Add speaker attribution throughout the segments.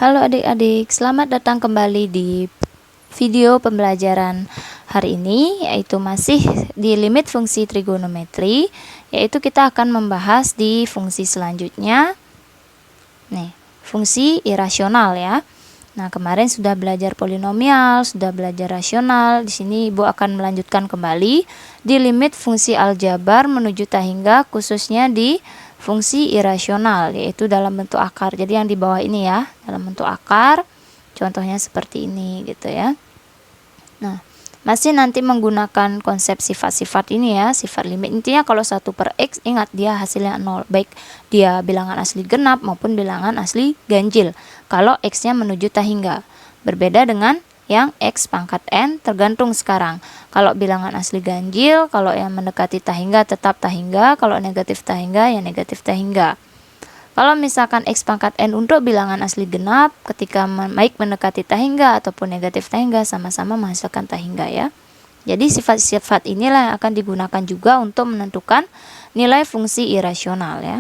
Speaker 1: Halo adik-adik, selamat datang kembali di video pembelajaran hari ini, yaitu masih di limit fungsi trigonometri, yaitu kita akan membahas di fungsi selanjutnya. Nih, fungsi irasional ya. Nah, kemarin sudah belajar polinomial, sudah belajar rasional. Di sini Ibu akan melanjutkan kembali di limit fungsi aljabar menuju tahingga, khususnya di fungsi irasional, yaitu dalam bentuk akar. Jadi yang di bawah ini ya, dalam bentuk akar. Contohnya seperti ini gitu ya. Nah, masih nanti menggunakan konsep sifat-sifat ini ya, sifat limit. Intinya kalau 1 per X, ingat dia hasilnya 0, baik dia bilangan asli genap maupun bilangan asli ganjil kalau X-nya menuju tahingga. Berbeda dengan yang X pangkat N tergantung sekarang. Kalau bilangan asli ganjil, kalau yang mendekati tahingga tetap tahingga, kalau negatif tahingga ya negatif tahingga. Kalau misalkan X pangkat N untuk bilangan asli genap, ketika baik mendekati tahingga ataupun negatif tahingga sama-sama menghasilkan tahingga ya. Jadi sifat-sifat inilah yang akan digunakan juga untuk menentukan nilai fungsi irasional ya.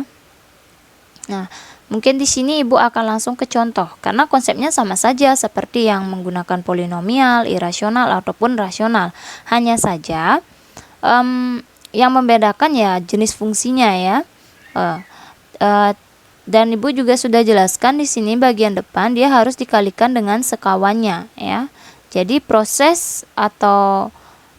Speaker 1: Nah, mungkin di sini Ibu akan langsung ke contoh, karena konsepnya sama saja seperti yang menggunakan polinomial, irasional ataupun rasional. Hanya saja yang membedakan ya jenis fungsinya ya. Dan Ibu juga sudah jelaskan di sini bagian depan dia harus dikalikan dengan sekawannya ya. Jadi proses atau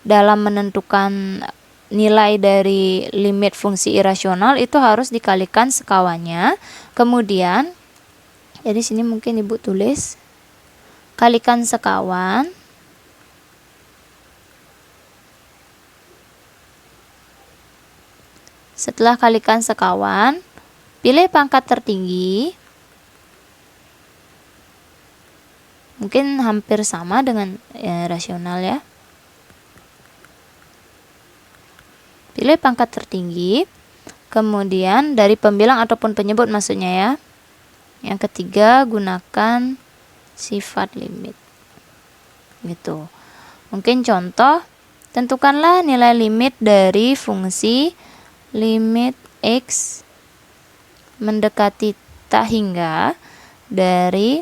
Speaker 1: dalam menentukan nilai dari limit fungsi irasional itu harus dikalikan sekawannya. Kemudian jadi sini mungkin Ibu tulis kalikan sekawan. Setelah kalikan sekawan, pilih pangkat tertinggi, mungkin hampir sama dengan rasional ya. Pilih pangkat tertinggi, kemudian dari pembilang ataupun penyebut maksudnya ya. Yang ketiga, gunakan sifat limit. Gitu. Mungkin contoh, tentukanlah nilai limit dari fungsi limit X mendekati tahingga dari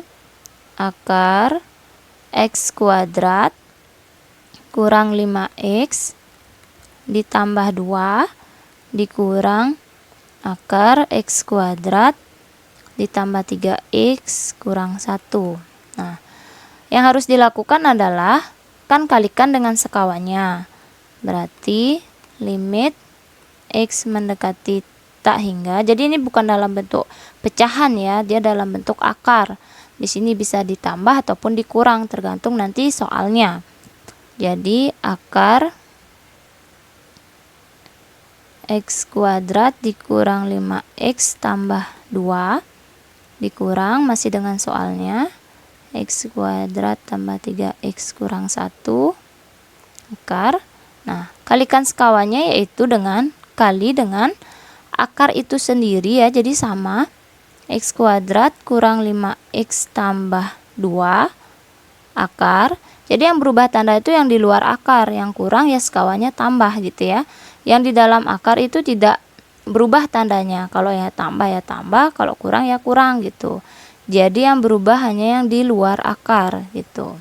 Speaker 1: akar X kuadrat kurang 5X ditambah 2 dikurang akar X kuadrat ditambah 3X kurang 1. Nah, yang harus dilakukan adalah kan kalikan dengan sekawannya. Berarti limit X mendekati tahingga. Jadi ini bukan dalam bentuk pecahan ya, dia dalam bentuk akar. Di sini bisa ditambah ataupun dikurang tergantung nanti soalnya. Jadi akar X kuadrat dikurang 5X tambah 2 dikurang masih dengan soalnya X kuadrat tambah 3X kurang 1 akar. Nah, kalikan sekawannya yaitu dengan kali dengan akar itu sendiri ya, jadi sama X kuadrat kurang 5X tambah 2 akar. Jadi yang berubah tanda itu yang di luar akar, yang kurang ya sekawannya tambah gitu ya. Yang di dalam akar itu tidak berubah tandanya, kalau ya tambah, kalau kurang ya kurang gitu. Jadi yang berubah hanya yang di luar akar gitu.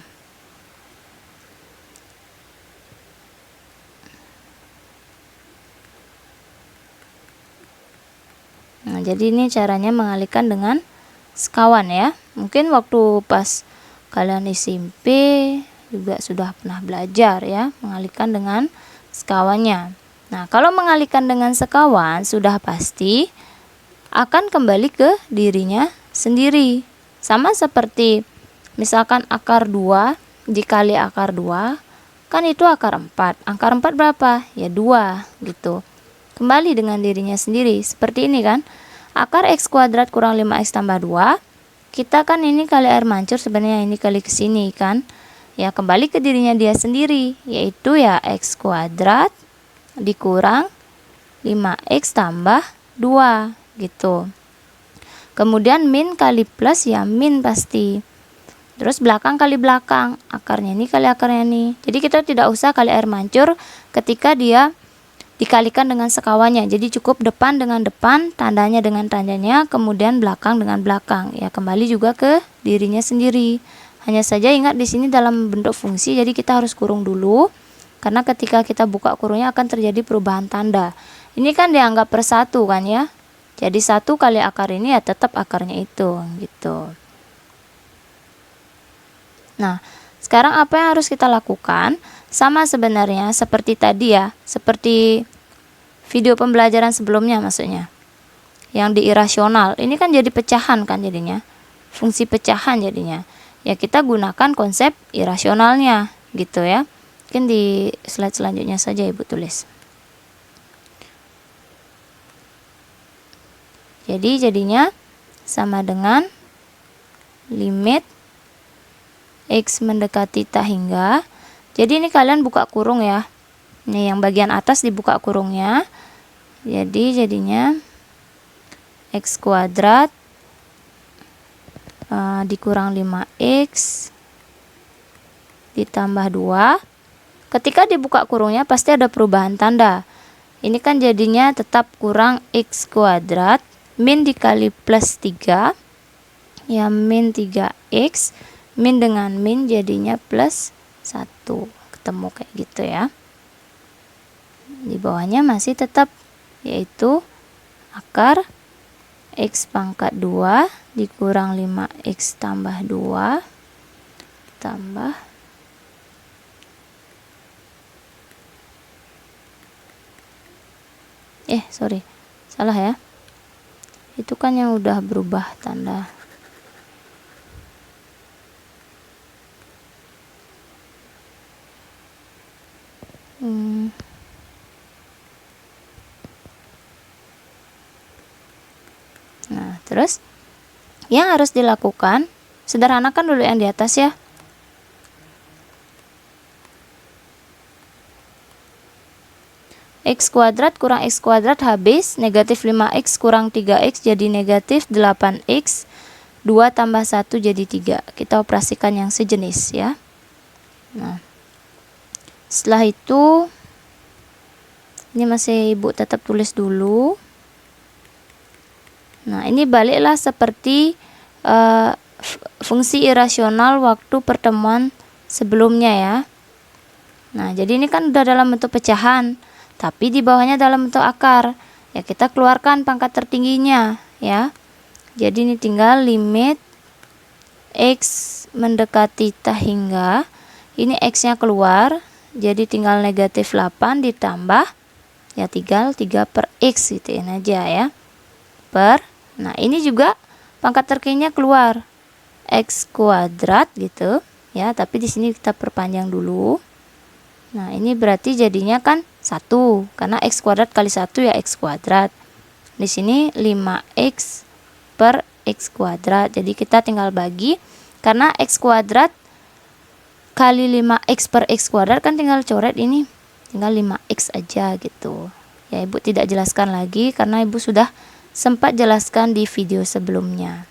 Speaker 1: Nah, jadi ini caranya mengalihkan dengan sekawan ya. Mungkin waktu pas kalian SMP juga sudah pernah belajar ya, mengalihkan dengan sekawannya. Nah, kalau mengalihkan dengan sekawan sudah pasti akan kembali ke dirinya sendiri. Sama seperti misalkan akar 2 dikali akar 2, kan itu akar 4. Akar 4 berapa? Ya 2 gitu. Kembali dengan dirinya sendiri. Seperti ini kan. Akar X kuadrat kurang 5X tambah 2. Kita kan ini kali air mancur, sebenarnya ini kali ke sini kan. Ya kembali ke dirinya dia sendiri. Yaitu ya X kuadrat dikurang 5X tambah 2 gitu. Kemudian min kali plus ya min pasti. Terus belakang kali belakang. Akarnya ini kali akarnya ini. Jadi kita tidak usah kali air mancur ketika dia dikalikan dengan sekawannya. Jadi cukup depan dengan depan, tandanya dengan tandanya, kemudian belakang dengan belakang. Ya, kembali juga ke dirinya sendiri. Hanya saja ingat di sini dalam bentuk fungsi, jadi kita harus kurung dulu. Karena ketika kita buka kurungnya akan terjadi perubahan tanda. Ini kan dianggap per 1 kan ya. Jadi 1 kali akar ini ya tetap akarnya itu gitu. Nah, sekarang apa yang harus kita lakukan? Sama sebenarnya seperti tadi ya, seperti video pembelajaran sebelumnya maksudnya. Yang di irasional, ini kan jadi pecahan kan jadinya. Fungsi pecahan jadinya. Ya kita gunakan konsep irasionalnya gitu ya. Mungkin di slide selanjutnya saja Ibu tulis. Jadi jadinya sama dengan limit X mendekati tak hingga. Jadi ini kalian buka kurung ya. Ini yang bagian atas dibuka kurungnya. Jadi jadinya X kuadrat dikurang 5X ditambah 2. Ketika dibuka kurungnya pasti ada perubahan tanda. Ini kan jadinya tetap kurang X kuadrat min dikali plus 3. Ya min 3X. Min dengan min jadinya plus 1, ketemu kayak gitu ya. Di bawahnya masih tetap yaitu akar X pangkat 2 dikurang 5X tambah 2 tambah sorry, salah ya, itu kan yang udah berubah tanda. Nah, terus yang harus dilakukan, sederhanakan dulu yang di atas ya. X kuadrat kurang X kuadrat habis, negatif 5X kurang 3X jadi negatif 8X, 2 tambah 1 jadi 3. Kita operasikan yang sejenis ya. Nah, setelah itu, ini masih Ibu tetap tulis dulu. Nah, ini baliklah seperti fungsi irasional waktu pertemuan sebelumnya ya. Nah, jadi ini kan udah dalam bentuk pecahan, tapi di bawahnya dalam bentuk akar. Ya, kita keluarkan pangkat tertingginya ya. Jadi ini tinggal limit X mendekati tak hingga. Ini X-nya keluar, jadi tinggal negatif 8 ditambah, ya tinggal 3 per X gituin aja ya. Per, nah ini juga pangkat tertingginya keluar, X kuadrat gitu ya, tapi di sini kita perpanjang dulu. Nah ini berarti jadinya kan 1, karena X kuadrat kali 1 ya X kuadrat. Di sini 5X per X kuadrat, jadi kita tinggal bagi, karena X kuadrat kali 5X per X kuadrat kan tinggal coret ini, tinggal 5X aja gitu ya. Ibu tidak jelaskan lagi karena Ibu sudah sempat jelaskan di video sebelumnya.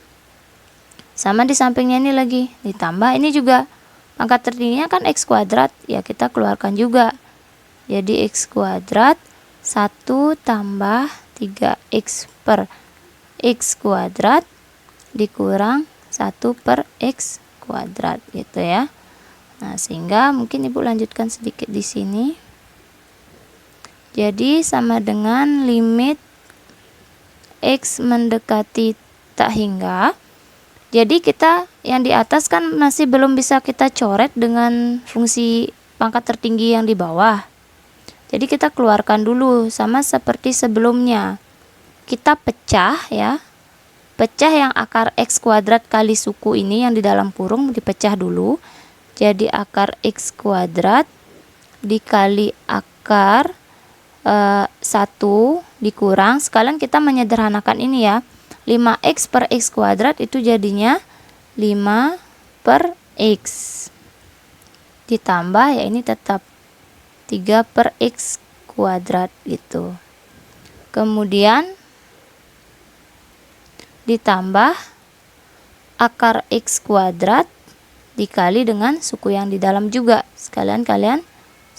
Speaker 1: Sama di sampingnya ini lagi ditambah, ini juga pangkat tertingginya kan X kuadrat ya, kita keluarkan juga, jadi X kuadrat 1 tambah 3X per X kuadrat dikurang 1 per X kuadrat gitu ya. Nah, sehingga mungkin Ibu lanjutkan sedikit di sini. Jadi sama dengan limit X mendekati tak hingga. Jadi kita yang di atas kan masih belum bisa kita coret dengan fungsi pangkat tertinggi yang di bawah. Jadi kita keluarkan dulu sama seperti sebelumnya. Kita pecah ya. Pecah yang akar X kuadrat kali suku ini yang di dalam kurung dipecah dulu. Jadi akar X kuadrat dikali akar 1 dikurang, sekalian kita menyederhanakan ini ya, 5X per X kuadrat itu jadinya 5 per X ditambah ya ini tetap 3 per X kuadrat gitu. Kemudian ditambah akar X kuadrat dikali dengan suku yang di dalam juga, sekalian kalian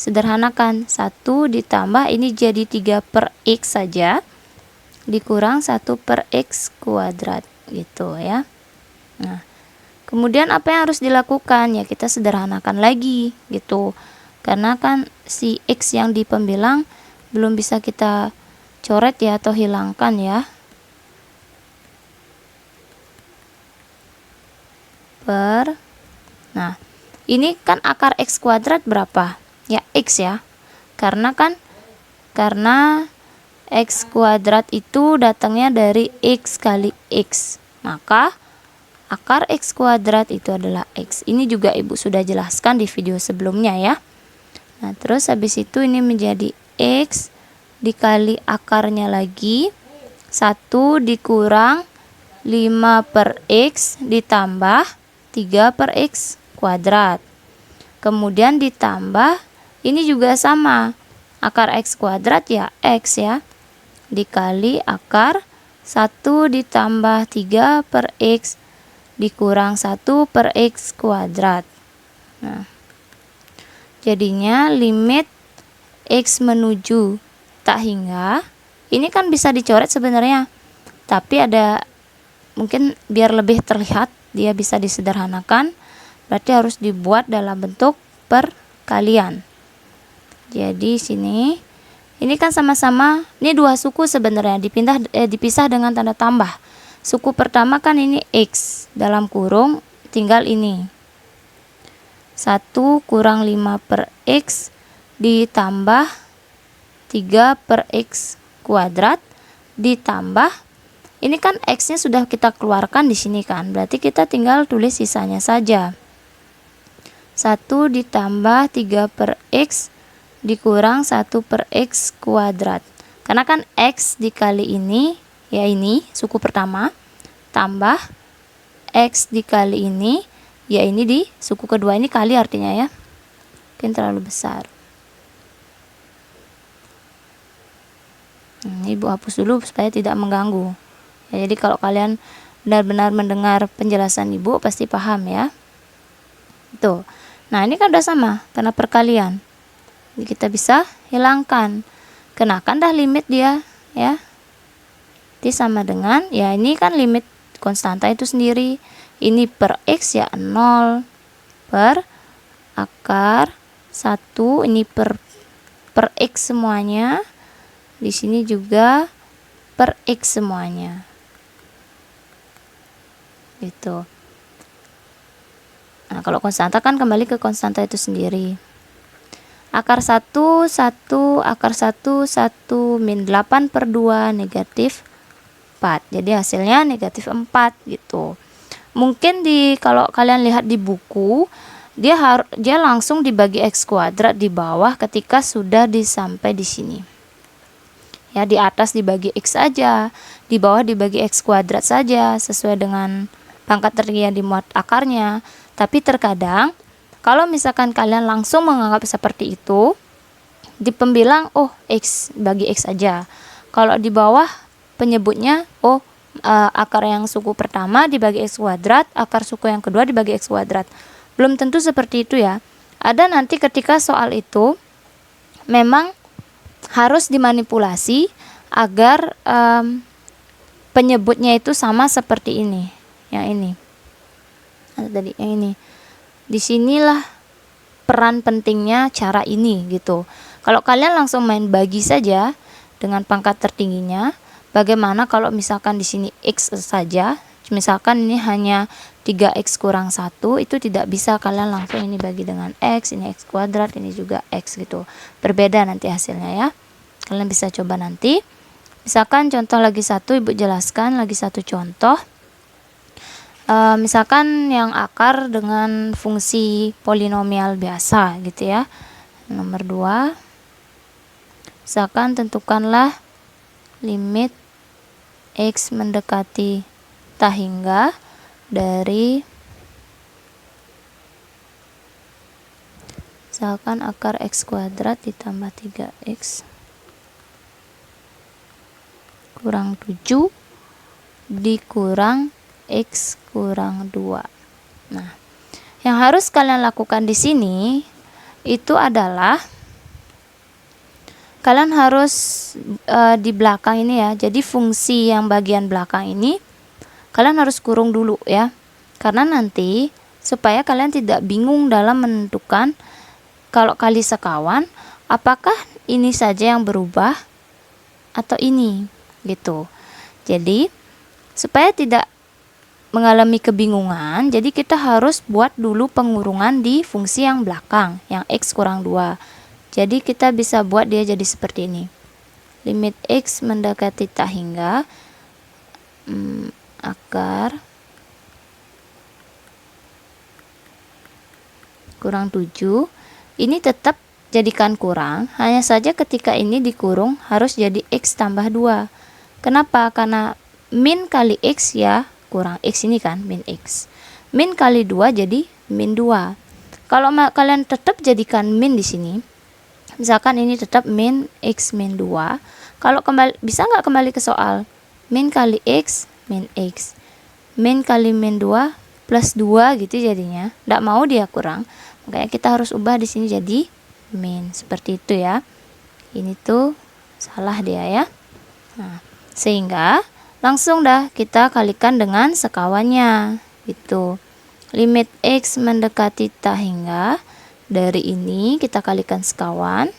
Speaker 1: sederhanakan. 1 ditambah ini jadi 3 per X saja, dikurang 1 per X kuadrat gitu ya. Nah, kemudian apa yang harus dilakukan? Ya kita sederhanakan lagi gitu. Karena kan si X yang di pembilang belum bisa kita coret ya atau hilangkan ya. Nah, ini kan akar X kuadrat berapa? Ya X ya. Karena X kuadrat itu datangnya dari X kali X. Maka akar X kuadrat itu adalah X. Ini juga Ibu sudah jelaskan di video sebelumnya ya. Nah, terus habis itu ini menjadi X dikali akarnya lagi. 1 dikurang 5 per X ditambah 3 per X kuadrat. Kemudian ditambah, ini juga sama. Akar X kuadrat ya X ya. Dikali akar 1 ditambah 3 per X dikurang 1 per X kuadrat. Nah, jadinya limit X menuju tak hingga, ini kan bisa dicoret sebenarnya, tapi ada mungkin biar lebih terlihat dia bisa disederhanakan, berarti harus dibuat dalam bentuk perkalian. Jadi sini ini kan sama-sama, ini dua suku sebenarnya dipisah dengan tanda tambah. Suku pertama kan ini X dalam kurung tinggal ini 1 kurang 5 per X ditambah 3 per X kuadrat ditambah, ini kan X nya sudah kita keluarkan di sini kan, berarti kita tinggal tulis sisanya saja. 1 ditambah 3 per X dikurang 1 per X kuadrat. Karena kan X dikali ini, ya ini suku pertama, tambah X dikali ini, ya ini di suku kedua, ini kali artinya ya. Mungkin terlalu besar. Ibu hapus dulu supaya tidak mengganggu. Ya, jadi kalau kalian benar-benar mendengar penjelasan Ibu pasti paham ya. Tuh. Nah, ini kan udah sama karena perkalian. Jadi kita bisa hilangkan. Kenakan dah limit dia ya. Jadi sama dengan ya ini kan limit konstanta itu sendiri. Ini per X ya 0 per akar 1, ini per X semuanya. Di sini juga per X semuanya. Gitu. Nah, kalau konstanta kan kembali ke konstanta itu sendiri. Akar 1, 1, akar 1, 1, min 8 per 2, negatif 4. Jadi hasilnya negatif 4 gitu. Mungkin kalau kalian lihat di buku, dia langsung dibagi X kuadrat di bawah ketika sudah sampai di sini. Ya, di atas dibagi X saja, di bawah dibagi X kuadrat saja sesuai dengan pangkat tertinggi yang dimuat akarnya. Tapi terkadang kalau misalkan kalian langsung menganggap seperti itu, di pembilang X bagi X aja. Kalau di bawah penyebutnya akar yang suku pertama dibagi X kuadrat, akar suku yang kedua dibagi X kuadrat. Belum tentu seperti itu ya. Ada nanti ketika soal itu memang harus dimanipulasi agar penyebutnya itu sama seperti ini. Yang ini. Tadi yang ini. Disinilah peran pentingnya cara ini gitu. Kalau kalian langsung main bagi saja dengan pangkat tertingginya, bagaimana kalau misalkan di sini X saja, misalkan ini hanya 3X kurang 1, itu tidak bisa kalian langsung ini bagi dengan X, ini X kuadrat, ini juga X gitu. Berbeda nanti hasilnya ya. Kalian bisa coba nanti. Misalkan contoh lagi satu, Ibu jelaskan lagi satu contoh. Misalkan yang akar dengan fungsi polinomial biasa gitu ya. Nomor 2, misalkan tentukanlah limit X mendekati tak hingga dari misalkan akar X kuadrat ditambah 3X kurang 7 dikurang X kurang 2. Nah, yang harus kalian lakukan di sini itu adalah kalian harus di belakang ini ya. Jadi fungsi yang bagian belakang ini kalian harus kurung dulu ya. Karena nanti supaya kalian tidak bingung dalam menentukan kalau kali sekawan apakah ini saja yang berubah atau ini gitu. Jadi supaya tidak mengalami kebingungan, jadi kita harus buat dulu pengurungan di fungsi yang belakang, yang X kurang 2. Jadi kita bisa buat dia jadi seperti ini. Limit X mendekati tak hingga akar kurang 7. Ini tetap jadikan kurang, hanya saja ketika ini dikurung harus jadi X tambah 2. Kenapa? Karena min kali X ya, kurang X ini kan, min X. Min kali 2 jadi min 2. Kalau kalian tetap jadikan min di sini, misalkan ini tetap min X min 2, kalau kembali, bisa nggak kembali ke soal? Min kali X, min X. Min kali min 2 plus 2 gitu jadinya. Nggak mau dia kurang. Makanya kita harus ubah di sini jadi min. Seperti itu ya. Ini tuh salah dia ya. Nah, sehingga langsung dah kita kalikan dengan sekawannya gitu. Limit X mendekati tak hingga, dari ini kita kalikan sekawan.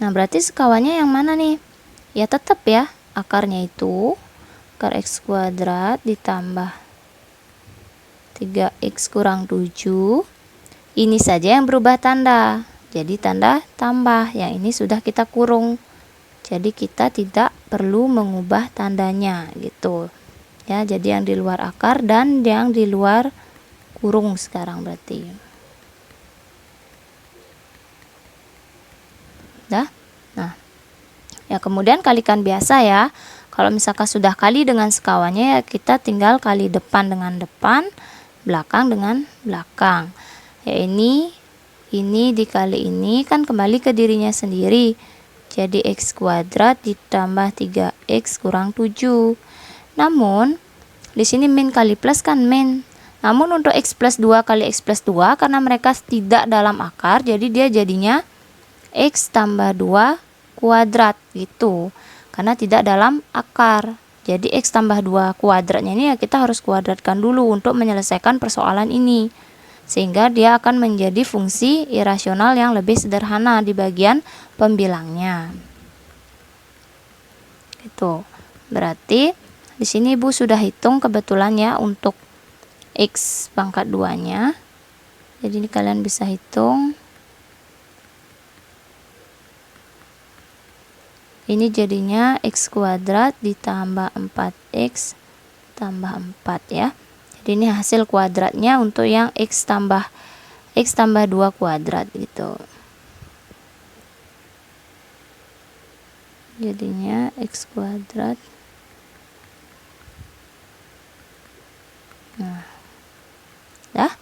Speaker 1: Nah, berarti sekawannya yang mana nih? Ya tetap ya, akarnya itu akar X kuadrat ditambah 3X kurang 7. Ini saja yang berubah tanda. Jadi tanda tambah, yang ini sudah kita kurung. Jadi kita tidak perlu mengubah tandanya gitu. Ya, jadi yang di luar akar dan yang di luar kurung sekarang berarti. Dah? Nah, ya kemudian kalikan biasa ya. Kalau misalkan sudah kali dengan sekawannya ya kita tinggal kali depan dengan depan, belakang dengan belakang. Ya ini dikali ini kan kembali ke dirinya sendiri. Jadi X kuadrat ditambah 3X kurang 7. Namun di sini min kali plus kan min. Namun untuk X plus 2 kali X plus 2 karena mereka tidak dalam akar, jadi dia jadinya X tambah 2 kuadrat gitu. Karena tidak dalam akar. Jadi X tambah 2 kuadratnya ini ya kita harus kuadratkan dulu untuk menyelesaikan persoalan ini. Sehingga dia akan menjadi fungsi irasional yang lebih sederhana di bagian pembilangnya. Itu. Berarti di sini Ibu sudah hitung kebetulan ya untuk X pangkat 2-nya. Jadi ini kalian bisa hitung. Ini jadinya X kuadrat ditambah 4X tambah 4 ya. Jadi ini hasil kuadratnya untuk yang X tambah 2 kuadrat gitu. Jadinya X kuadrat. Nah, dah.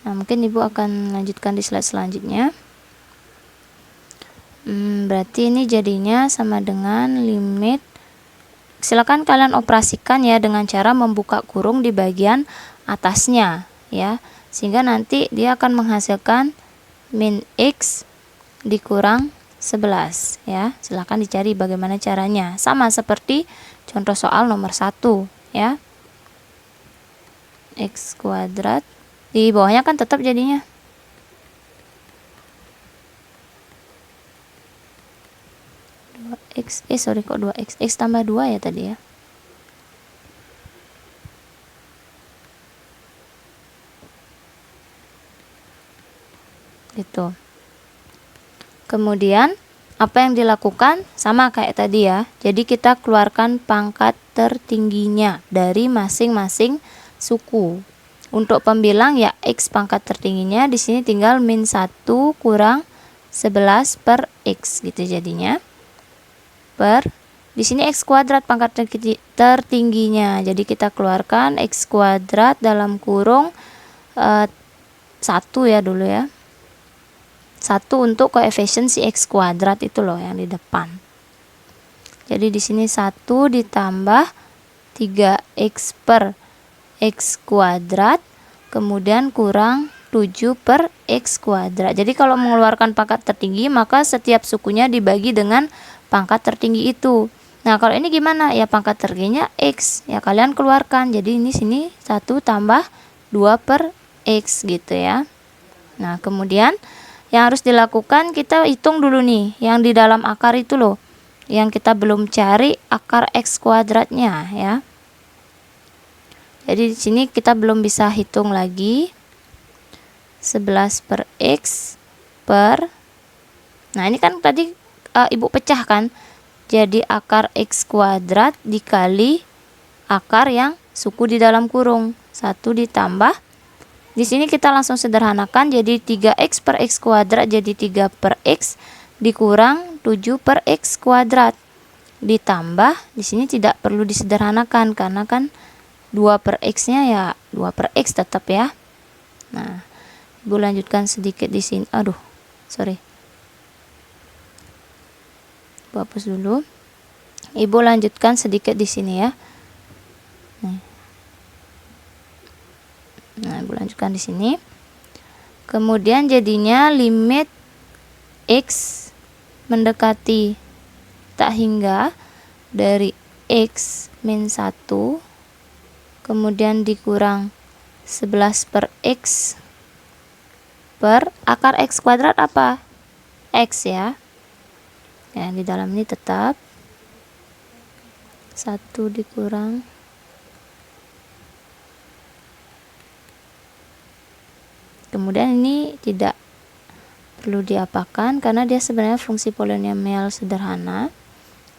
Speaker 1: Nah, mungkin Ibu akan lanjutkan di slide selanjutnya. Berarti ini jadinya sama dengan limit. Silakan kalian operasikan ya dengan cara membuka kurung di bagian atasnya ya, sehingga nanti dia akan menghasilkan min X dikurang 11 ya. Silakan dicari bagaimana caranya, sama seperti contoh soal nomor 1 ya. X kuadrat di bawahnya kan tetap jadinya X, kok 2X, X tambah 2 ya tadi ya. Gitu. Kemudian apa yang dilakukan sama kayak tadi ya. Jadi kita keluarkan pangkat tertingginya dari masing-masing suku. Untuk pembilang ya X pangkat tertingginya di sini tinggal min 1 kurang 11 per X gitu jadinya. Per di sini X kuadrat pangkat tertingginya. Jadi kita keluarkan X kuadrat dalam kurung 1 ya dulu ya. 1 untuk koefisien si X kuadrat itu loh yang di depan. Jadi di sini 1 ditambah 3X per X kuadrat, kemudian kurang 7 per X kuadrat. Jadi kalau mengeluarkan pangkat tertinggi, maka setiap sukunya dibagi dengan pangkat tertinggi itu. Nah, kalau ini gimana? Ya pangkat tertingginya X. Ya kalian keluarkan. Jadi ini sini 1 tambah 2 per X gitu ya. Nah, kemudian yang harus dilakukan, kita hitung dulu nih yang di dalam akar itu loh, yang kita belum cari akar X kuadratnya ya. Jadi di sini kita belum bisa hitung lagi. 11 per X per, nah ini kan tadi ibu pecah kan, jadi akar X kuadrat dikali akar yang suku di dalam kurung. 1 ditambah, di sini kita langsung sederhanakan, jadi 3X per X kuadrat jadi 3 per X dikurang 7 per X kuadrat ditambah, di sini tidak perlu disederhanakan karena kan 2 per X nya ya 2 per X tetap ya. Nah, ibu lanjutkan sedikit di sini. Aduh, sorry. Ibu hapus dulu. Ibu lanjutkan sedikit di sini ya. Nah, ibu lanjutkan di sini. Kemudian jadinya limit X mendekati tak hingga dari X min 1 kemudian dikurang 11 per X per akar X kuadrat apa? X ya. Ya, di dalam ini tetap 1 dikurang kemudian ini tidak perlu diapakan karena dia sebenarnya fungsi polinomial sederhana.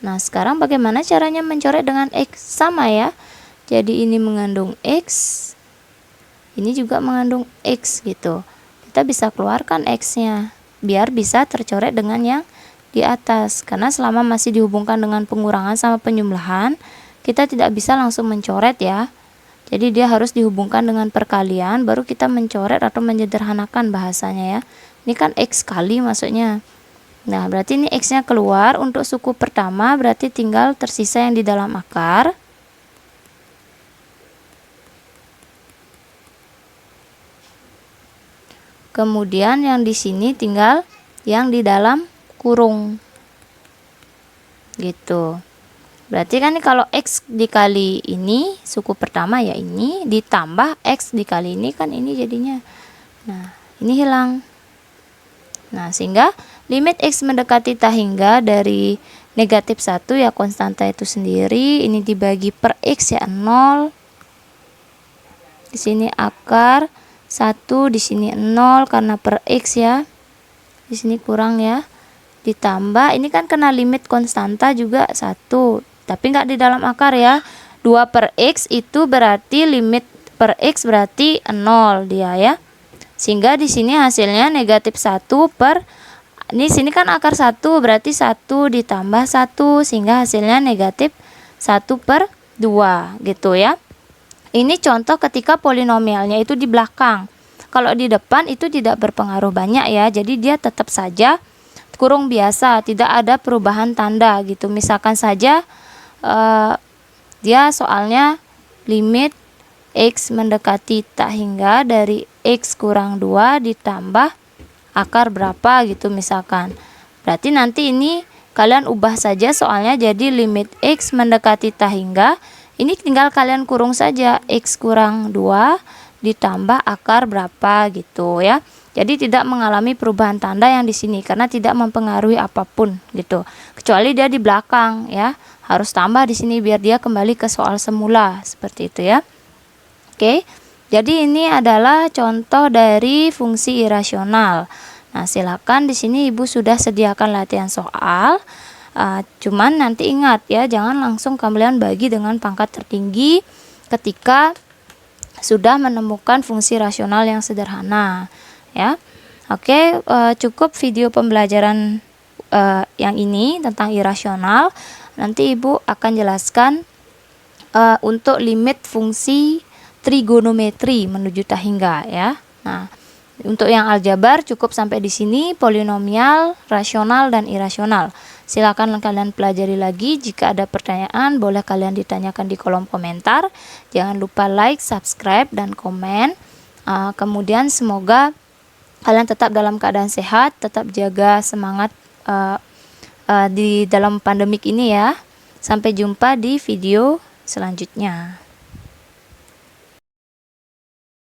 Speaker 1: Nah, sekarang bagaimana caranya mencoret dengan X? Sama ya. Jadi ini mengandung X, ini juga mengandung X gitu. Kita bisa keluarkan X-nya biar bisa tercoret dengan yang di atas. Karena selama masih dihubungkan dengan pengurangan sama penjumlahan, kita tidak bisa langsung mencoret ya. Jadi dia harus dihubungkan dengan perkalian, baru kita mencoret atau menyederhanakan bahasanya ya. Ini kan X kali maksudnya. Nah, berarti ini X-nya keluar. Untuk suku pertama berarti tinggal tersisa yang di dalam akar. Kemudian yang di sini tinggal yang di dalam kurung. Gitu. Berarti kan ini kalau X dikali ini, suku pertama ya ini, ditambah X dikali ini kan ini jadinya. Nah, ini hilang. Nah, sehingga limit X mendekati tak hingga dari negatif 1 ya konstanta itu sendiri, ini dibagi per X ya 0. Di sini akar 1, di sini 0 karena per X ya. Di sini kurang ya. Ditambah ini kan kena limit konstanta juga 1, tapi nggak di dalam akar ya. 2 per X itu berarti limit per X berarti 0 dia ya. Sehingga di sini hasilnya negatif 1 per, ini sini kan akar 1 berarti 1 ditambah 1 sehingga hasilnya negatif 1 per 2 gitu ya. Ini contoh ketika polinomialnya itu di belakang. Kalau di depan itu tidak berpengaruh banyak ya. Jadi dia tetap saja kurung biasa, tidak ada perubahan tanda gitu. Misalkan saja dia soalnya limit X mendekati tak hingga dari X kurang 2 ditambah akar berapa gitu misalkan. Berarti nanti ini kalian ubah saja soalnya jadi limit X mendekati tak hingga. Ini tinggal kalian kurung saja X kurang 2 ditambah akar berapa gitu ya. Jadi tidak mengalami perubahan tanda yang di sini karena tidak mempengaruhi apapun gitu. Kecuali dia di belakang ya, harus tambah di sini biar dia kembali ke soal semula seperti itu ya. Oke. Jadi ini adalah contoh dari fungsi irasional. Nah, silakan di sini Ibu sudah sediakan latihan soal. Cuman nanti ingat ya, jangan langsung kalian bagi dengan pangkat tertinggi ketika sudah menemukan fungsi rasional yang sederhana ya. Oke, cukup video pembelajaran yang ini tentang irasional. Nanti Ibu akan jelaskan untuk limit fungsi trigonometri menuju tak hingga ya. Nah, Untuk yang aljabar cukup sampai di sini, polinomial, rasional, dan irasional. Silakan kalian pelajari lagi. Jika ada pertanyaan, boleh kalian ditanyakan di kolom komentar. Jangan lupa like, subscribe, dan komen. Kemudian semoga kalian tetap dalam keadaan sehat, tetap jaga semangat di dalam pandemik ini ya. Sampai jumpa di video selanjutnya.